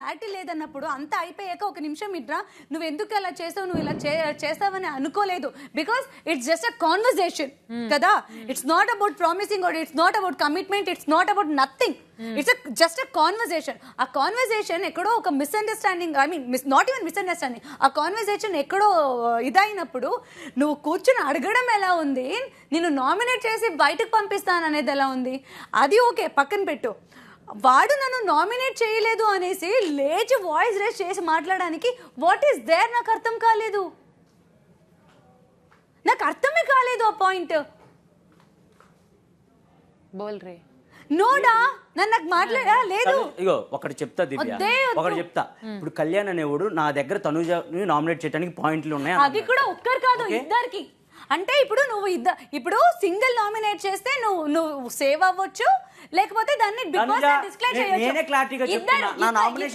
Clarity లేదన్నప్పుడు అంత అయిపోయాక ఒక నిమిషం ఇట్రా, నువ్వు ఎందుకు అలా చేసావు, నువ్వు ఇలా చేస్తావని అనుకోలేదు. Because it's just a conversation కదా. It's not about promising or it's not about commitment, it's not about nothing. It's just a conversation. ఆ కాన్వర్సేషన్ ఎక్కడో ఒక misunderstanding, I mean not even misunderstanding, ఆ కాన్వర్సేషన్ ఎక్కడో ఇదైనప్పుడు నువ్వు కూర్చుని అడగడం ఎలా ఉంది, నేను నామినేట్ చేసి బయటకు పంపిస్తాను అనేది ఎలా ఉంది, అది ఓకే పక్కన పెట్టు. వాడు నన్ను నామినేట్ చేయలేదు అనేసి లేచి వాయిస్ రేస్ చేసి మాట్లాడడానికి వాట్ ఈస్ దేర్ నాకు అర్థం కాలేదు, నాకు అర్థమే కాలేదు ఆ పాయింట్. బోల్ రే నోడా నన్ను నాకు మాట్లాడా లేదు. ఇగో ఒకటి చెప్తా దివ్య, ఒకటి చెప్తా. ఇప్పుడు కళ్యాణ్ అనేవాడు నా దగ్గర తనుజని నామినేట్ చేయడానికి పాయింట్లు ఉన్నాయి. అది కూడా ఒక్కరు కాదు, ఇద్దరికి. అంటే ఇప్పుడు నువ్వు ఇప్పుడు సింగిల్ నామినేట్ చేస్తే నువ్వు సేవ్ అవ్వచ్చు, లేకపోతే దాన్ని బిగ్ బాస్ డిస్క్లేర్ చేయొచ్చు. నేనే క్లారిటీగా చెప్తున్నా, నా నామినేషన్